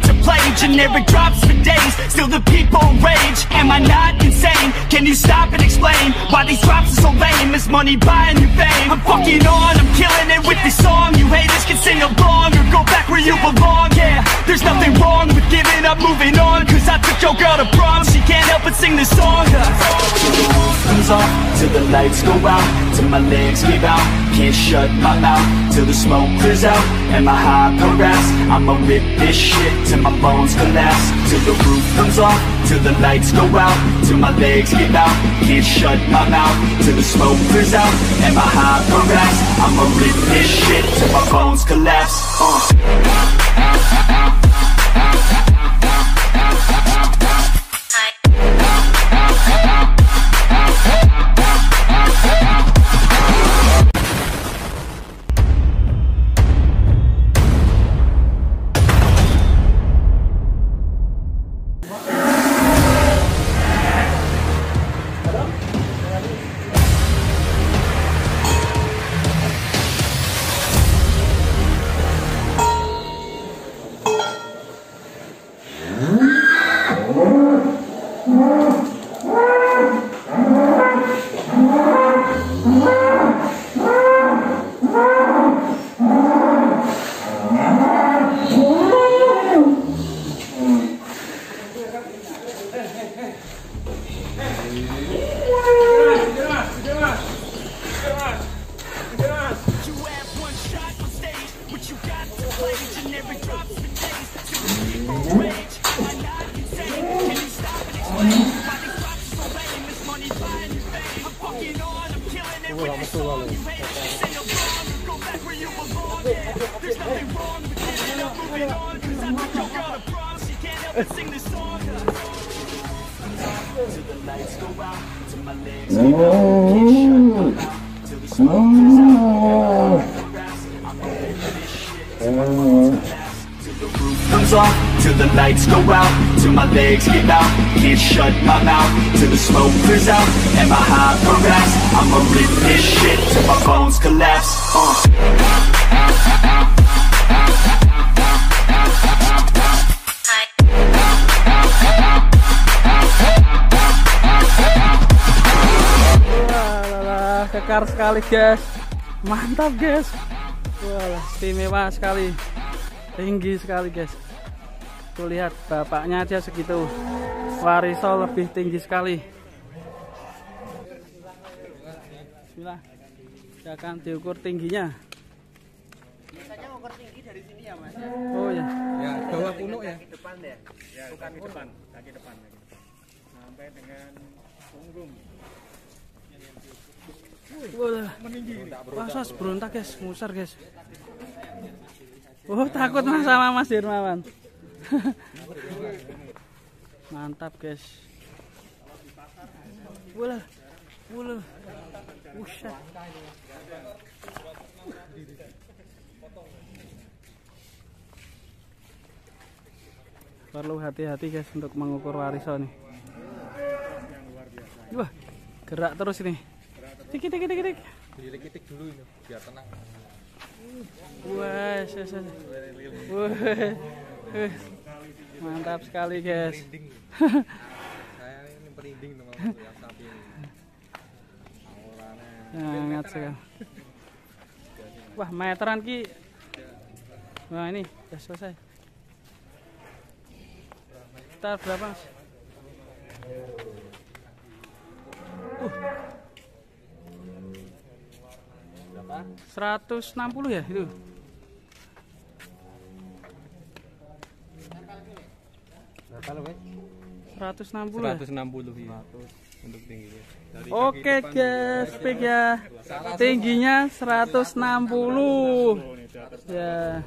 to play. Generic drops for days, still the people rage. Am I not insane? Can you stop and explain why these drops are so lame? Is money buying you fame? I'm fucking on, I'm killing it with this song. You haters can sing along or go back where you belong. Yeah, there's nothing wrong with giving up, moving on. Cause I took your girl to prom, she can't help but sing this song. Till the roof comes off, till the lights go out, till my legs give out, can't shut my mouth, till the smoke clears out, and my high harass. I'ma rip this shit till my bones collapse. Till the roof comes off, till the lights go out, till my legs give out, can't shut my mouth, till the smoke clears out, and my high harass. I'ma rip this shit till my bones collapse. Till the lights go out, till my legs give out, can't shut my mouth, till the smoke clears out, and my high harass. I'ma rip this shit till my bones collapse. Wah, kekar sekali guys, mantap guys. Wah, istimewa sekali, tinggi sekali guys. Tuh lihat bapaknya aja segitu, Wariso lebih tinggi sekali. Bismillah, akan diukur tingginya. Biasanya ukur tinggi dari sini ya mas? Oh ya. Ya, bawah punuk ya. Kaki depan ya? Ya, bukan kaki depan, kaki depan. Sampai dengan punggung. Wah, masa berontak guys, ngusar guys. Oh, takut mas sama Mas Dirmawan. Mantap guys. Wala. Usah. Perlu hati-hati guys untuk mengukur Wariso nih. Wah, gerak terus ini. Tik. Dikitik dulu ini biar tenang. Wah, mantap sekali guys. Saya ini merinding teman lihat sapi ini. Sangat sekali. Wah, meteran ki. Wah, ini udah selesai. Sekitar berapa mas? 160 ya itu. Berapa loh, 160 ya? 160 ya. Untuk tingginya. Oke guys, speak ya. Tingginya 160. Ya.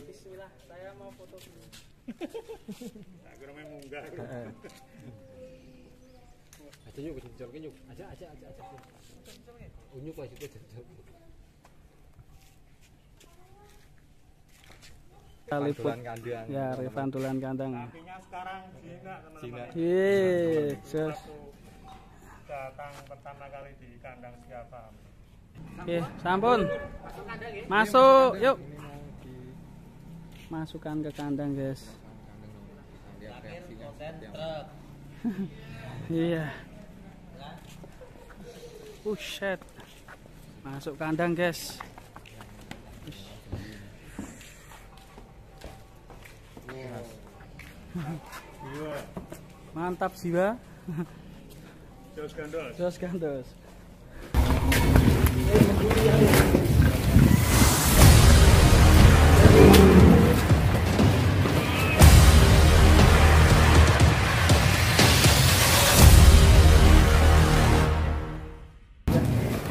Bismillah, saya mau foto. Aku namanya munggah. Aja yuk, kenceng yuk. Aja. Unyuk aja kenceng. Liput ya, Pantulan kandang. Sapinya sekarang Cina. Yesus. Datang pertama kali di kandang siapa? Oke, sampun. Masuk, yuk. masukkan ke kandang guys. Iya. Shit. Masuk kandang guys. Mantap jiwa. Jos gandos.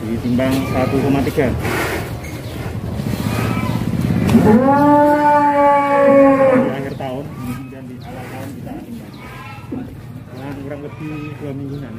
Ditimbang 1,3. Di akhir tahun, kemudian di awal tahun kita timbang. Nah, kurang lebih 2 mingguan.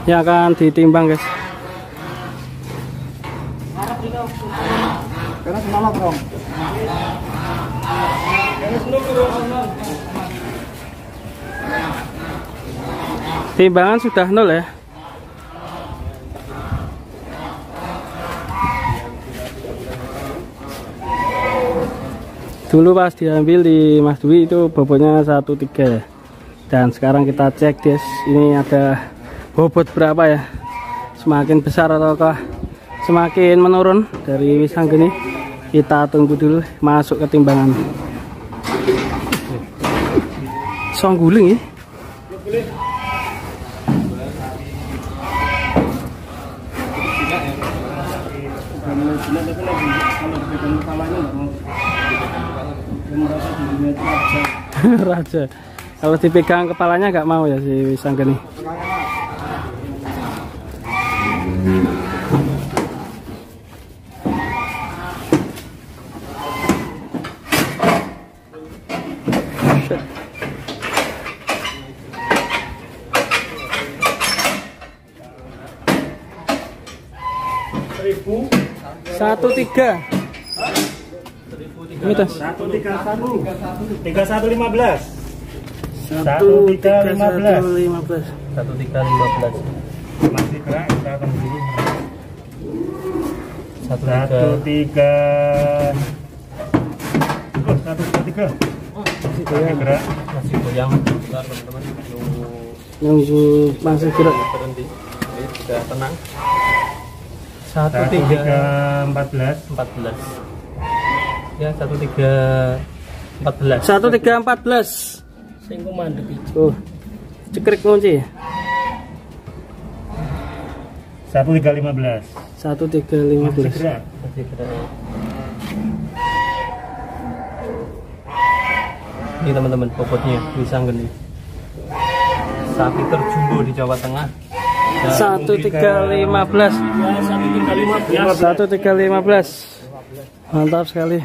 Ya akan ditimbang guys. Karena semalam dong. Timbangan sudah 0 ya. Dulu pas diambil di Mas Dwi itu bobotnya 1,3 dan sekarang kita cek guys, ini ada bobot berapa ya, semakin besar ataukah semakin menurun dari Wisanggeni. Kita tunggu dulu masuk ke timbangan. Songguling ya. Raja. Kalau dipegang kepalanya nggak mau ya si Wisanggeni. Satu tiga. Ini tas. 131. 3115. 1315. 1315. Masih gerak, kita akan dulu. 133. Masih gerak, masih goyang bentar teman-teman. Yang masih gerak. Berhenti. Ini sudah tenang. 1314. Ya 1314. 1314. Sing mandek iki. Oh. Cekrek kunci. 1315. 1315. Masih gerak. Ini teman-teman bobotnya Wisanggeni. Sapi terjumbo di Jawa Tengah. 1315. 1315. Mantap sekali.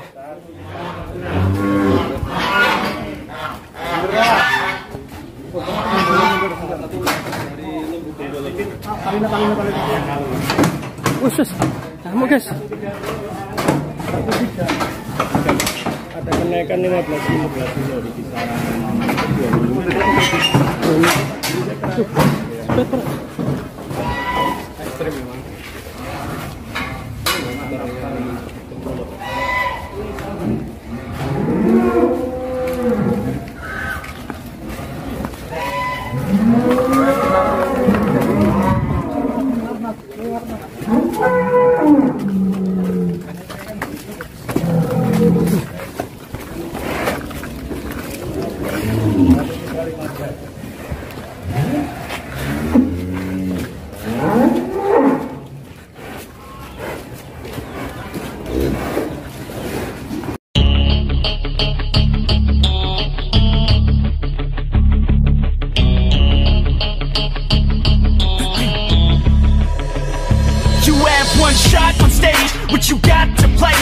Khusus kamu guys. Ada kenaikan 15 kilo di kisaran 20. Ekstrim memang.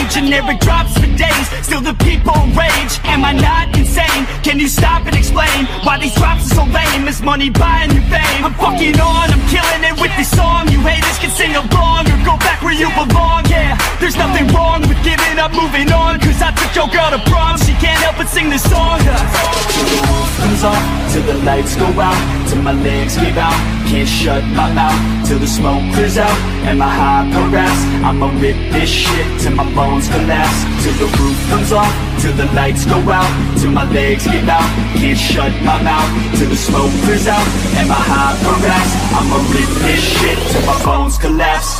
Generic drops for days, still the people rage. Am I not insane? Can Can you stop and explain why these drops are so lame? Is money buying you fame? I'm fucking on, I'm killing it with this song. You haters can sing along or go back where you belong. Yeah, there's nothing wrong with giving up, moving on. Cause I took your girl to prom, she can't help but sing this song. Till the roof comes off, till the lights go out, till my legs give out, can't shut my mouth, till the smoke clears out, and my high progress. I'ma rip this shit till my bones collapse. Till the roof comes off, till the lights go out, till my legs give out, can't shut my mouth, till the smoke clears out, and my high progress. I'ma rip this shit till my bones collapse.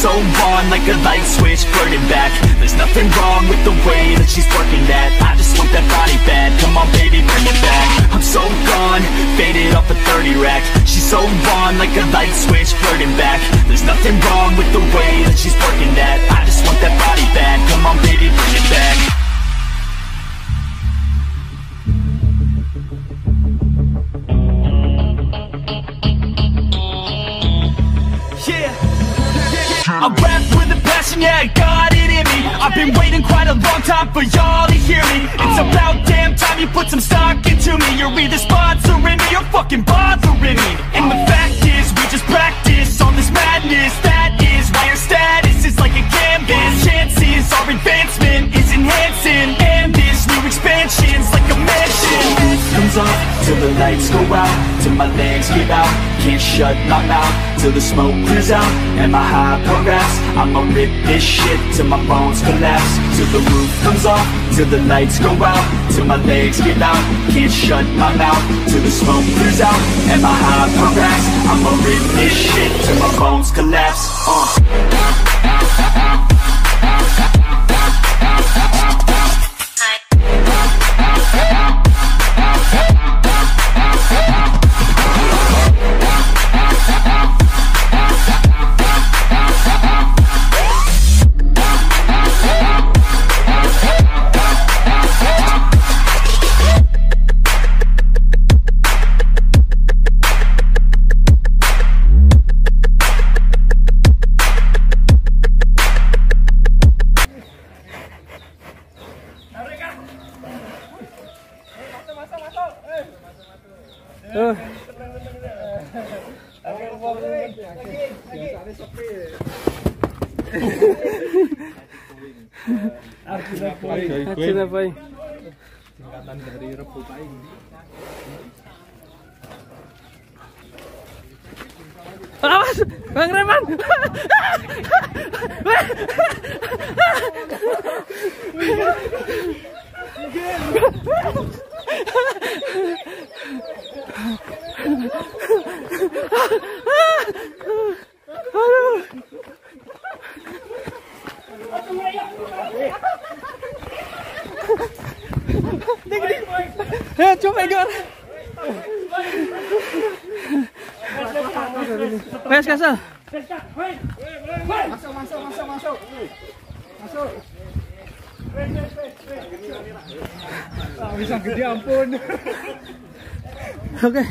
So on like a light switch, flirting back. There's nothing wrong with the way that she's working that. I just want that body bad, come on baby, bring it back. I'm so gone, faded off a 30 rack. She's so on like a light switch, flirting back. There's nothing wrong with the way that she's working that. I just want that body bad, come on baby, bring it back. I rap with a passion, yeah, I got it in me. I've been waiting quite a long time for y'all to hear me. It's about damn time you put some stock into me. You're either sponsoring me or fucking bothering me. And the fact is, we just practice all this madness. That is why our status is like a canvas. Chances our advancement is enhancing, and this new expansion's like a mansion. Comes off, till the lights go out, till my legs give out, can't shut my mouth, till the smoke clears out, and my high progress. I'ma rip this shit till my bones collapse. Till the roof comes off, till the lights go out, till my legs give out, can't shut my mouth, till the smoke clears out, and my high progress. I'ma rip this shit till my bones collapse. ARJUNABOING Tingkatan dari rebutain. Awas, Bang Reman. Coba Igor. Wes kasar. Masuk. Bisa gede ampun. Oke.